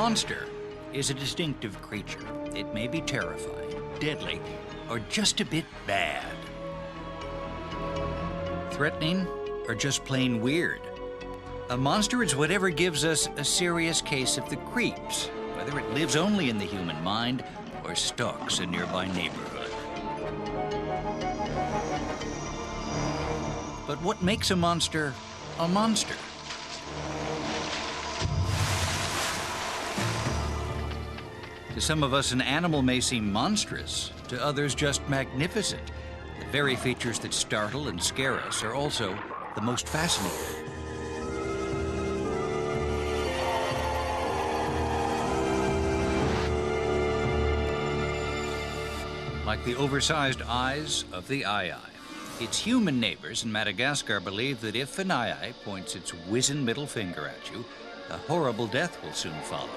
monster is a distinctive creature. It may be terrifying, deadly, or just a bit bad. Threatening, or just plain weird. A monster is whatever gives us a serious case of the creeps, whether it lives only in the human mind or stalks a nearby neighborhood. But what makes a monster a monster? To some of us, an animal may seem monstrous, to others just magnificent. The very features that startle and scare us are also the most fascinating. Like the oversized eyes of the aye-aye. Its human neighbors in Madagascar believe that if an aye-aye points its wizened middle finger at you, a horrible death will soon follow.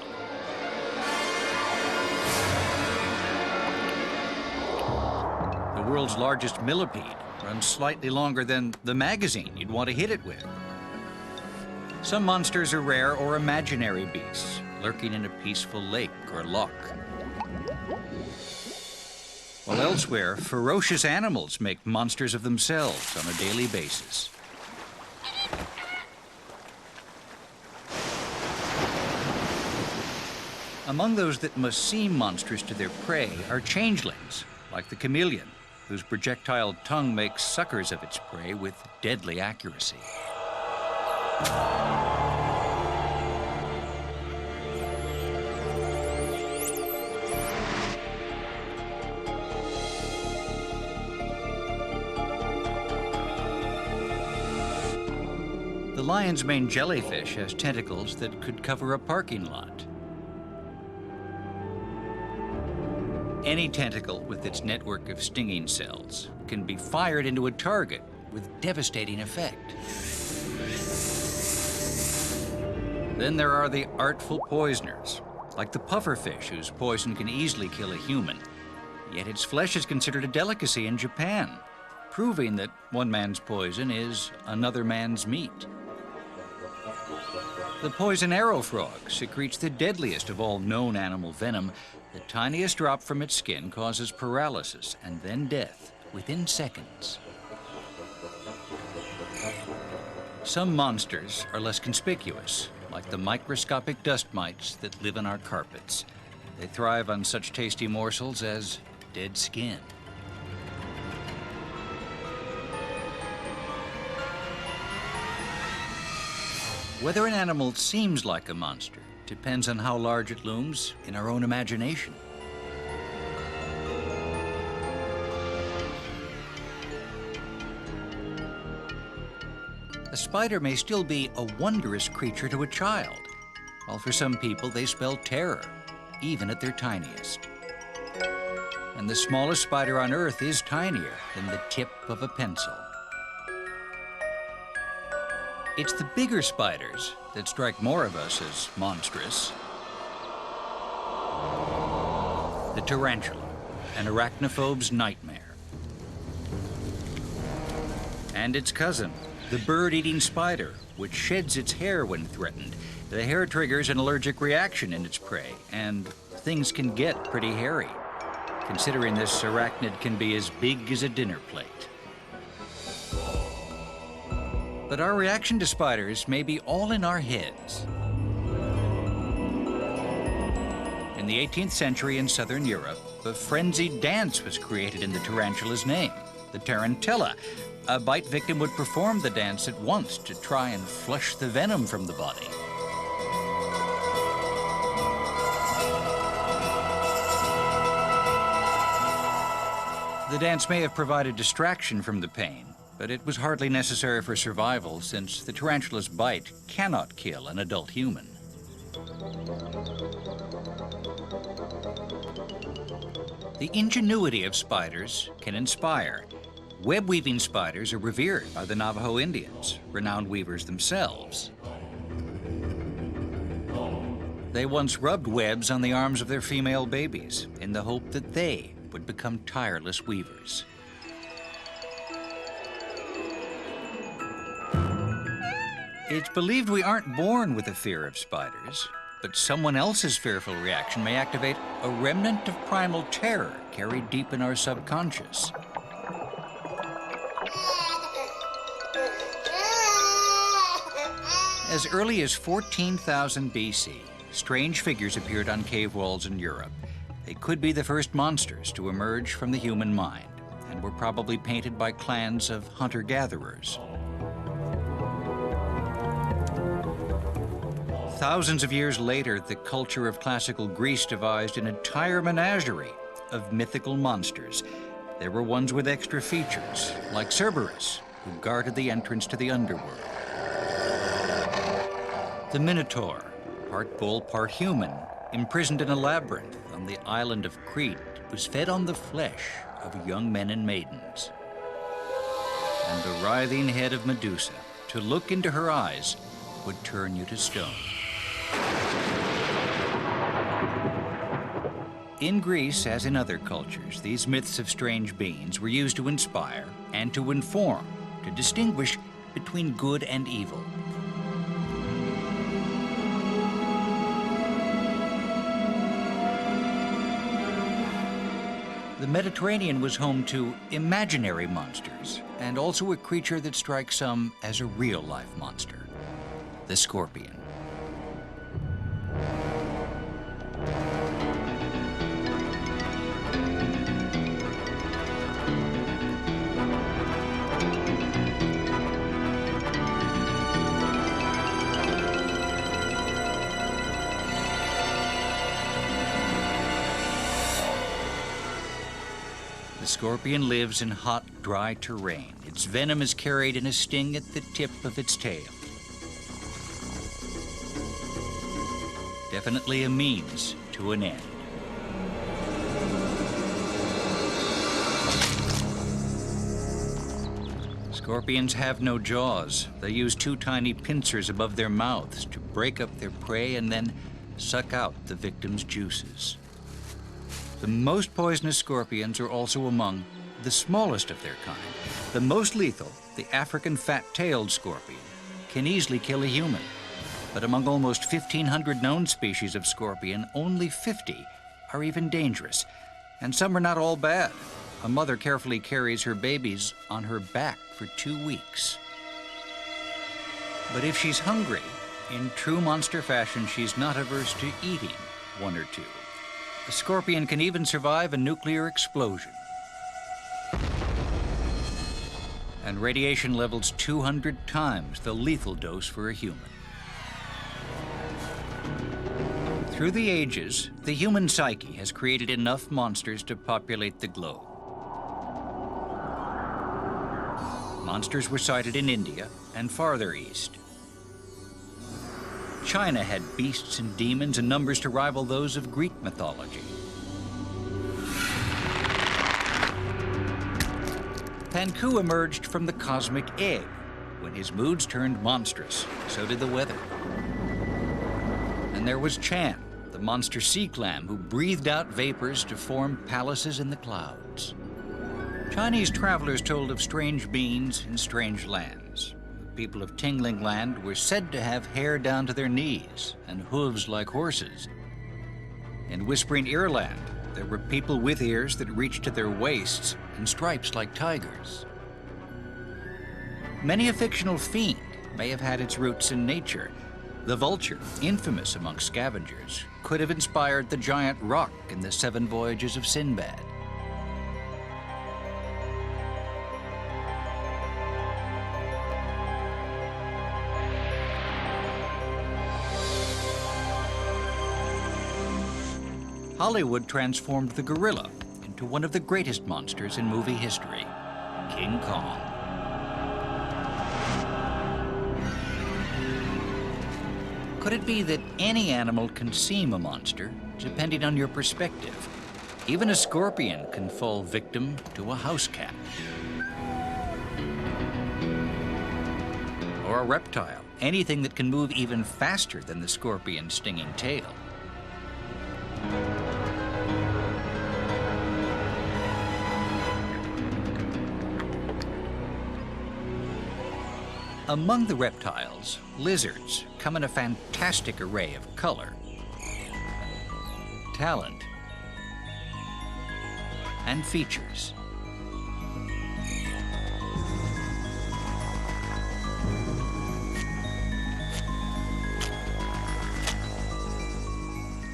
The world's largest millipede runs slightly longer than the magazine you'd want to hit it with. Some monsters are rare or imaginary beasts, lurking in a peaceful lake or loch. While elsewhere, ferocious animals make monsters of themselves on a daily basis. Among those that must seem monstrous to their prey are changelings, like the chameleon, whose projectile tongue makes suckers of its prey with deadly accuracy. The lion's mane jellyfish has tentacles that could cover a parking lot. Any tentacle with its network of stinging cells can be fired into a target with devastating effect. Then there are the artful poisoners, like the pufferfish, whose poison can easily kill a human. Yet its flesh is considered a delicacy in Japan, proving that one man's poison is another man's meat. The poison arrow frog secretes the deadliest of all known animal venom. The tiniest drop from its skin causes paralysis and then death within seconds. Some monsters are less conspicuous, like the microscopic dust mites that live in our carpets. They thrive on such tasty morsels as dead skin. Whether an animal seems like a monster depends on how large it looms in our own imagination. A spider may still be a wondrous creature to a child, while for some people they spell terror, even at their tiniest. And the smallest spider on Earth is tinier than the tip of a pencil. It's the bigger spiders that strike more of us as monstrous. The tarantula, an arachnophobe's nightmare. And its cousin, the bird-eating spider, which sheds its hair when threatened. The hair triggers an allergic reaction in its prey, and things can get pretty hairy, considering this arachnid can be as big as a dinner plate. But our reaction to spiders may be all in our heads. In the 18th century in southern Europe, a frenzied dance was created in the tarantula's name, the tarantella. A bite victim would perform the dance at once to try and flush the venom from the body. The dance may have provided distraction from the pain, but it was hardly necessary for survival, since the tarantula's bite cannot kill an adult human. The ingenuity of spiders can inspire. Web-weaving spiders are revered by the Navajo Indians, renowned weavers themselves. They once rubbed webs on the arms of their female babies in the hope that they would become tireless weavers. It's believed we aren't born with a fear of spiders. But someone else's fearful reaction may activate a remnant of primal terror carried deep in our subconscious. As early as 14,000 BC, strange figures appeared on cave walls in Europe. They could be the first monsters to emerge from the human mind, and were probably painted by clans of hunter-gatherers. Thousands of years later, the culture of classical Greece devised an entire menagerie of mythical monsters. There were ones with extra features, like Cerberus, who guarded the entrance to the underworld. The Minotaur, part bull, part human, imprisoned in a labyrinth on the island of Crete, was fed on the flesh of young men and maidens. And the writhing head of Medusa, to look into her eyes, would turn you to stone. In Greece, as in other cultures, these myths of strange beings were used to inspire and to inform, to distinguish between good and evil. The Mediterranean was home to imaginary monsters, and also a creature that strikes some as a real-life monster, the scorpion. The scorpion lives in hot, dry terrain. Its venom is carried in a sting at the tip of its tail. Definitely a means to an end. Scorpions have no jaws. They use two tiny pincers above their mouths to break up their prey and then suck out the victim's juices. The most poisonous scorpions are also among the smallest of their kind. The most lethal, the African fat-tailed scorpion, can easily kill a human. But among almost 1,500 known species of scorpion, only 50 are even dangerous. And some are not all bad. A mother carefully carries her babies on her back for 2 weeks. But if she's hungry, in true monster fashion, she's not averse to eating one or two. A scorpion can even survive a nuclear explosion. And radiation levels 200 times the lethal dose for a human. Through the ages, the human psyche has created enough monsters to populate the globe. Monsters were sighted in India and farther east. China had beasts and demons in numbers to rival those of Greek mythology. Panku emerged from the cosmic egg. When his moods turned monstrous, so did the weather. And there was Chan, the monster sea clam who breathed out vapors to form palaces in the clouds. Chinese travelers told of strange beings in strange lands. The people of Tingling Land were said to have hair down to their knees and hooves like horses. In Whispering Ear Land, there were people with ears that reached to their waists and stripes like tigers. Many a fictional fiend may have had its roots in nature. The vulture, infamous among scavengers, could have inspired the giant roc in the 7 Voyages of Sinbad. Hollywood transformed the gorilla into one of the greatest monsters in movie history, King Kong. Could it be that any animal can seem a monster, depending on your perspective? Even a scorpion can fall victim to a house cat. Or a reptile, anything that can move even faster than the scorpion's stinging tail. Among the reptiles, lizards come in a fantastic array of color. talent and features.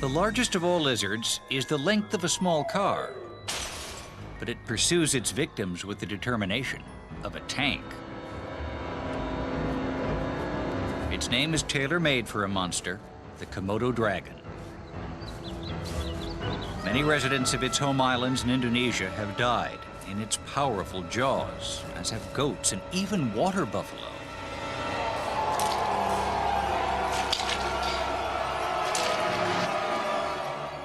The largest of all lizards is the length of a small car, but it pursues its victims with the determination of a tank. Its name is tailor-made for a monster, the Komodo dragon. Many residents of its home islands in Indonesia have died in its powerful jaws, as have goats and even water buffalo.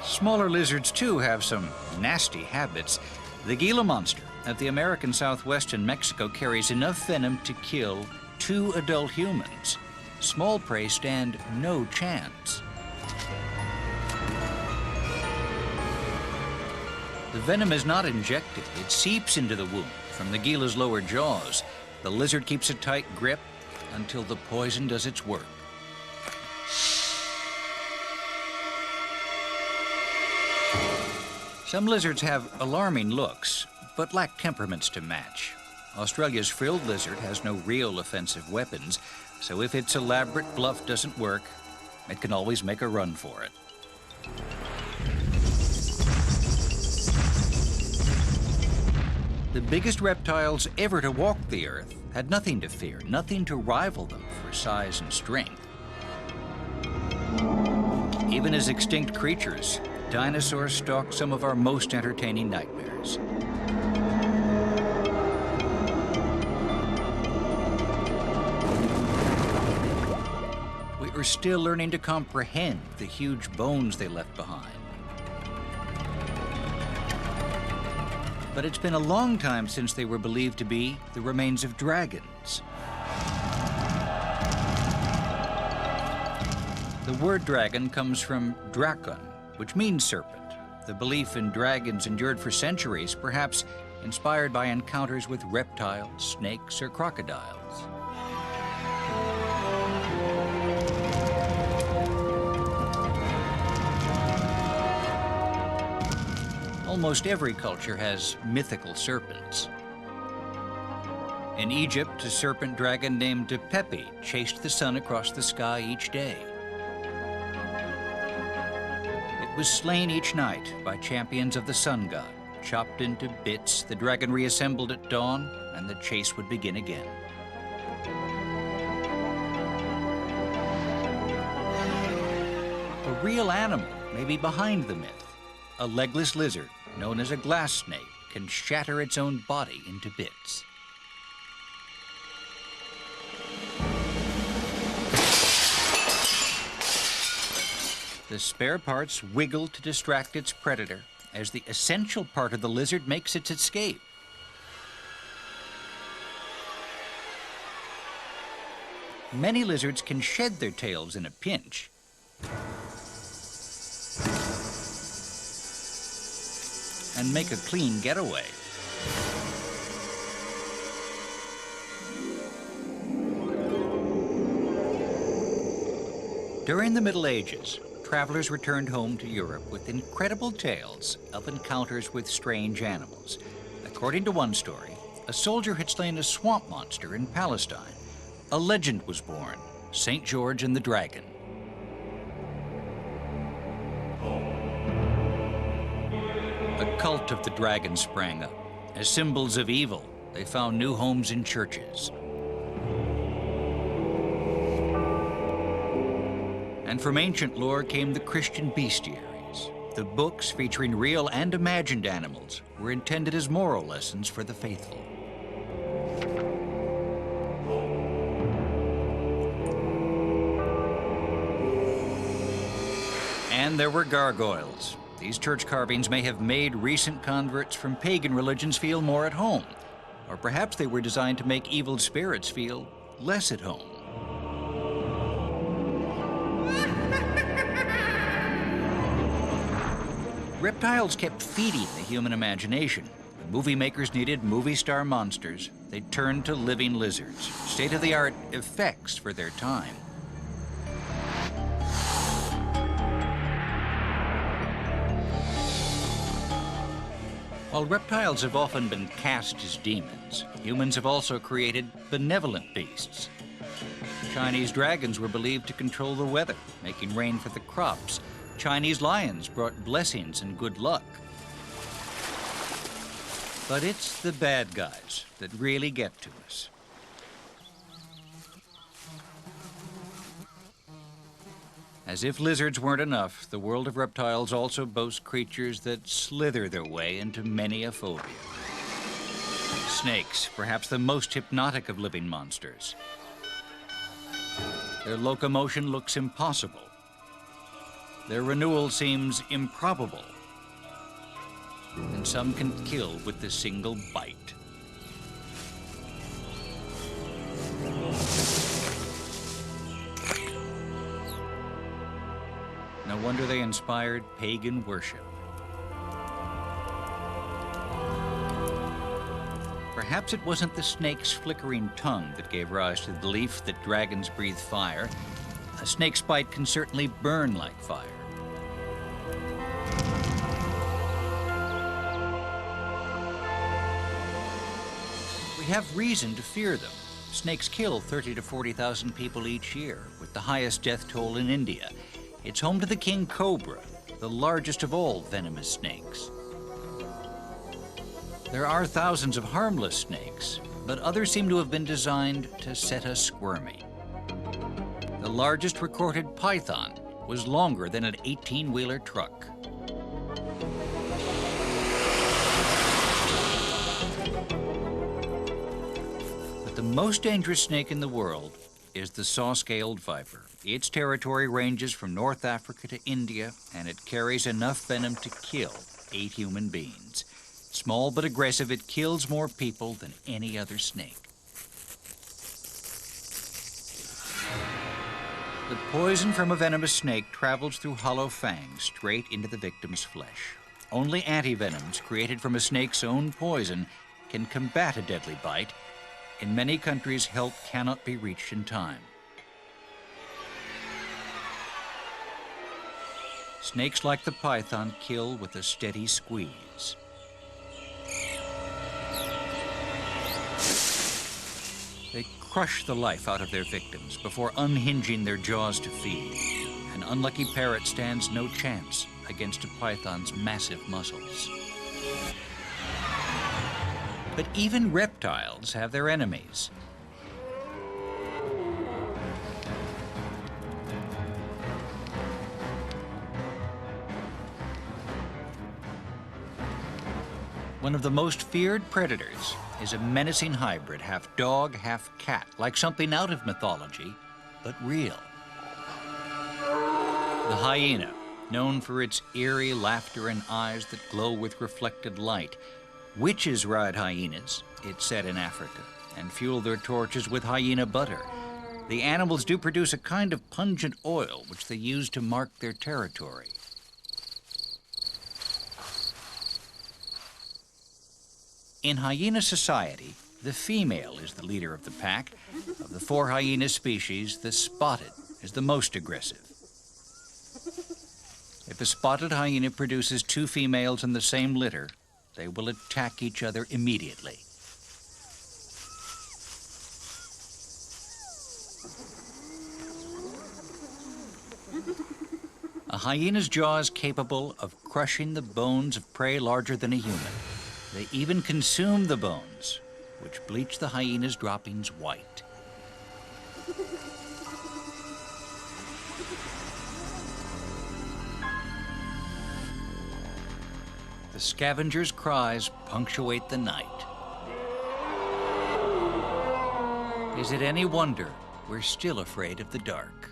Smaller lizards, too, have some nasty habits. The Gila monster of the American Southwest in Mexico carries enough venom to kill 2 adult humans. Small prey stand no chance. The venom is not injected. It seeps into the wound from the Gila's lower jaws. The lizard keeps a tight grip until the poison does its work. Some lizards have alarming looks, but lack temperaments to match. Australia's frilled lizard has no real offensive weapons, so if its elaborate bluff doesn't work, it can always make a run for it. The biggest reptiles ever to walk the earth had nothing to fear, nothing to rival them for size and strength. Even as extinct creatures, dinosaurs stalk some of our most entertaining nightmares. We are still learning to comprehend the huge bones they left behind. But it's been a long time since they were believed to be the remains of dragons. The word dragon comes from drakon, which means serpent. The belief in dragons endured for centuries, perhaps inspired by encounters with reptiles, snakes, or crocodiles. Almost every culture has mythical serpents. In Egypt, a serpent dragon named Pepi chased the sun across the sky each day. It was slain each night by champions of the sun god. Chopped into bits, the dragon reassembled at dawn, and the chase would begin again. A real animal may be behind the myth. A legless lizard, known as a glass snake, can shatter its own body into bits. The spare parts wiggle to distract its predator as the essential part of the lizard makes its escape. Many lizards can shed their tails in a pinch. And make a clean getaway. During the Middle Ages, travelers returned home to Europe with incredible tales of encounters with strange animals. According to one story, a soldier had slain a swamp monster in Palestine. A legend was born, St. George and the Dragon. A cult of the dragon sprang up. As symbols of evil, they found new homes in churches. And from ancient lore came the Christian bestiaries. The books featuring real and imagined animals were intended as moral lessons for the faithful. And there were gargoyles. These church carvings may have made recent converts from pagan religions feel more at home, or perhaps they were designed to make evil spirits feel less at home. Reptiles kept feeding the human imagination. When movie makers needed movie star monsters, they turned to living lizards, state-of-the-art effects for their time. While reptiles have often been cast as demons, humans have also created benevolent beasts. Chinese dragons were believed to control the weather, making rain for the crops. Chinese lions brought blessings and good luck. But it's the bad guys that really get to us. As if lizards weren't enough, the world of reptiles also boasts creatures that slither their way into many a phobia. Snakes, perhaps the most hypnotic of living monsters. Their locomotion looks impossible. Their renewal seems improbable. And some can kill with a single bite. No wonder they inspired pagan worship. Perhaps it wasn't the snake's flickering tongue that gave rise to the belief that dragons breathe fire. A snake's bite can certainly burn like fire. We have reason to fear them. Snakes kill 30,000 to 40,000 people each year, with the highest death toll in India. It's home to the king cobra, the largest of all venomous snakes. There are thousands of harmless snakes, but others seem to have been designed to set us squirming. The largest recorded python was longer than an 18-wheeler truck. But the most dangerous snake in the world is the saw-scaled viper. Its territory ranges from North Africa to India, and it carries enough venom to kill 8 human beings. Small but aggressive, it kills more people than any other snake. The poison from a venomous snake travels through hollow fangs straight into the victim's flesh. Only antivenoms created from a snake's own poison can combat a deadly bite. In many countries, help cannot be reached in time. Snakes like the python kill with a steady squeeze. They crush the life out of their victims before unhinging their jaws to feed. An unlucky parrot stands no chance against a python's massive muscles. But even reptiles have their enemies. One of the most feared predators is a menacing hybrid, half dog, half cat, like something out of mythology, but real. The hyena, known for its eerie laughter and eyes that glow with reflected light. Witches ride hyenas, it's said in Africa, and fuel their torches with hyena butter. The animals do produce a kind of pungent oil which they use to mark their territory. In hyena society, the female is the leader of the pack. Of the 4 hyena species, the spotted is the most aggressive. If a spotted hyena produces 2 females in the same litter, they will attack each other immediately. A hyena's jaw is capable of crushing the bones of prey larger than a human. They even consume the bones, which bleach the hyena's droppings white. The scavenger's cries punctuate the night. Is it any wonder we're still afraid of the dark?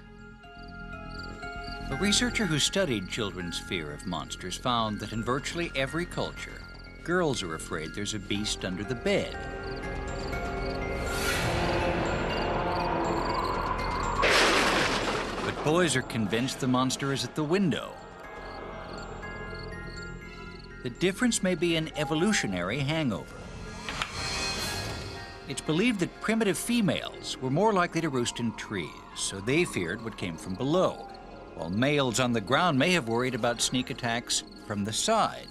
A researcher who studied children's fear of monsters found that in virtually every culture, girls are afraid there's a beast under the bed. But boys are convinced the monster is at the window. The difference may be an evolutionary hangover. It's believed that primitive females were more likely to roost in trees, so they feared what came from below, while males on the ground may have worried about sneak attacks from the side.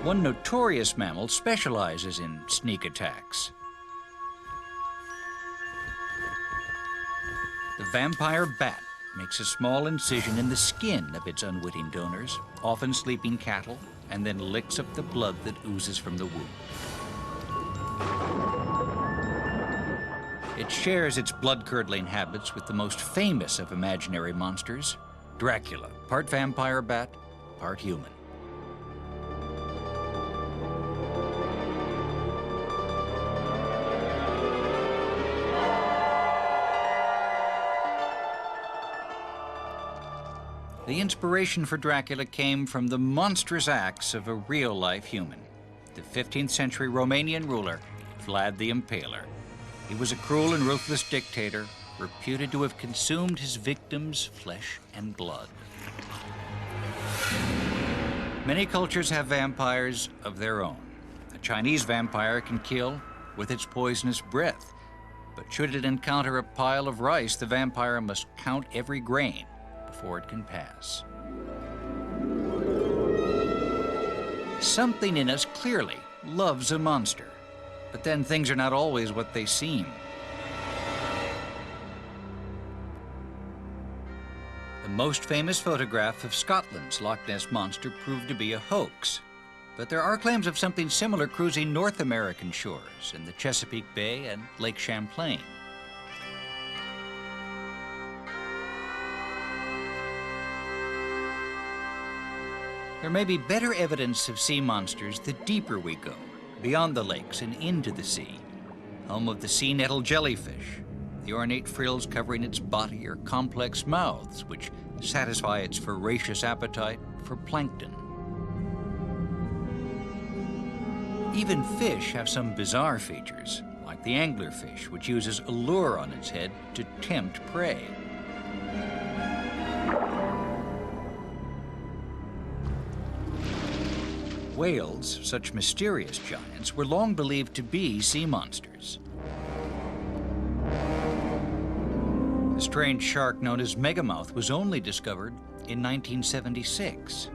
One notorious mammal specializes in sneak attacks. The vampire bat makes a small incision in the skin of its unwitting donors, often sleeping cattle, and then licks up the blood that oozes from the wound. It shares its blood-curdling habits with the most famous of imaginary monsters, Dracula, part vampire bat, part human. The inspiration for Dracula came from the monstrous acts of a real-life human, the 15th century Romanian ruler, Vlad the Impaler. He was a cruel and ruthless dictator, reputed to have consumed his victims' flesh and blood. Many cultures have vampires of their own. A Chinese vampire can kill with its poisonous breath, but should it encounter a pile of rice, the vampire must count every grain before it can pass. Something in us clearly loves a monster, but then things are not always what they seem. The most famous photograph of Scotland's Loch Ness Monster proved to be a hoax, but there are claims of something similar cruising North American shores in the Chesapeake Bay and Lake Champlain. There may be better evidence of sea monsters the deeper we go, beyond the lakes and into the sea. Home of the sea nettle jellyfish. The ornate frills covering its body are complex mouths which satisfy its voracious appetite for plankton. Even fish have some bizarre features, like the anglerfish, which uses a lure on its head to tempt prey. Whales, such mysterious giants, were long believed to be sea monsters. The strange shark known as megamouth was only discovered in 1976.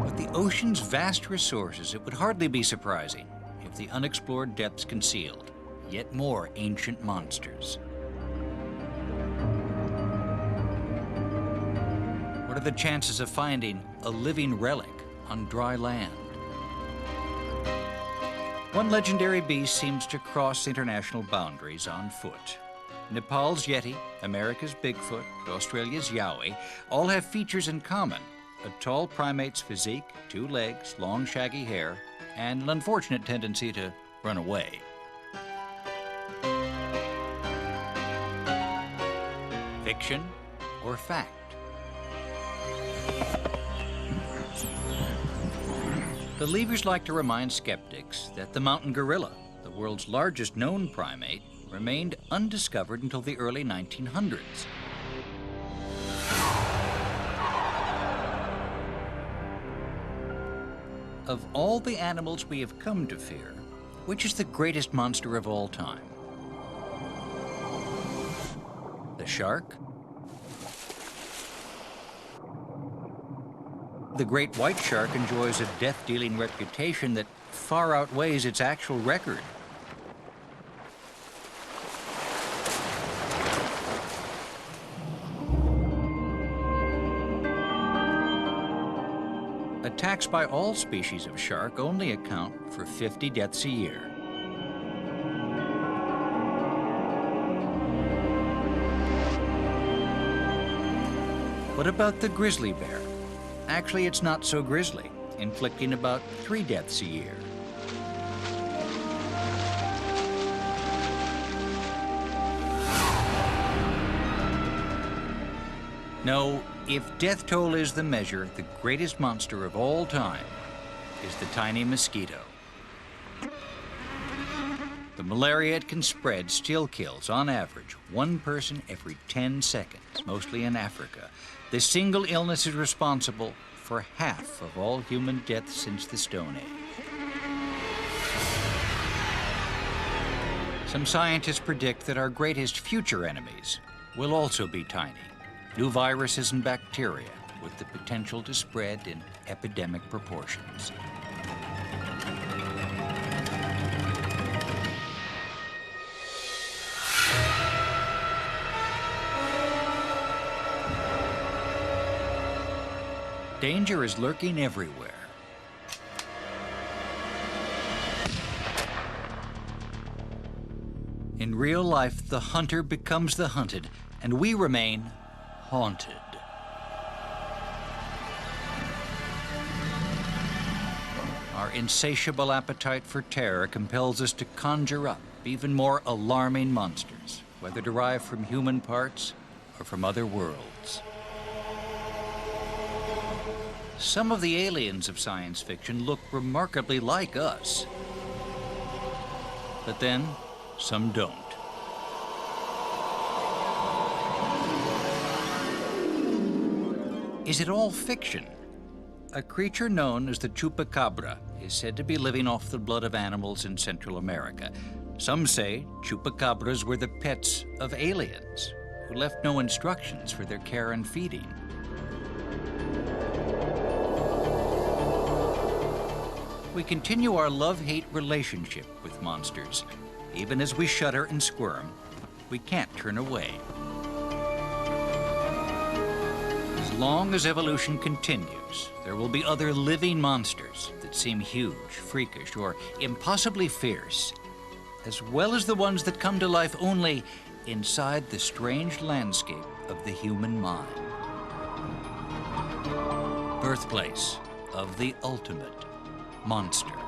With the ocean's vast resources, it would hardly be surprising if the unexplored depths concealed yet more ancient monsters. What are the chances of finding a living relic on dry land? One legendary beast seems to cross international boundaries on foot. Nepal's Yeti, America's Bigfoot, Australia's Yowie all have features in common: a tall primate's physique, 2 legs, long shaggy hair, and an unfortunate tendency to run away. Fiction or fact? Believers like to remind skeptics that the mountain gorilla, the world's largest known primate, remained undiscovered until the early 1900s. Of all the animals we have come to fear, which is the greatest monster of all time? The shark? The great white shark enjoys a death-dealing reputation that far outweighs its actual record. Attacks by all species of shark only account for 50 deaths a year. What about the grizzly bear? Actually, it's not so grisly, inflicting about 3 deaths a year. No, if death toll is the measure, the greatest monster of all time is the tiny mosquito. The malaria it can spread still kills, on average, 1 person every 10 seconds, mostly in Africa. This single illness is responsible for half of all human deaths since the Stone Age. Some scientists predict that our greatest future enemies will also be tiny, new viruses and bacteria with the potential to spread in epidemic proportions. Danger is lurking everywhere. In real life, the hunter becomes the hunted, and we remain haunted. Our insatiable appetite for terror compels us to conjure up even more alarming monsters, whether derived from human parts or from other worlds. Some of the aliens of science fiction look remarkably like us, but then some don't. Is it all fiction? A creature known as the chupacabra is said to be living off the blood of animals in Central America. Some say chupacabras were the pets of aliens who left no instructions for their care and feeding. We continue our love-hate relationship with monsters. Even as we shudder and squirm, we can't turn away. As long as evolution continues, there will be other living monsters that seem huge, freakish, or impossibly fierce, as well as the ones that come to life only inside the strange landscape of the human mind. Birthplace of the ultimate monster.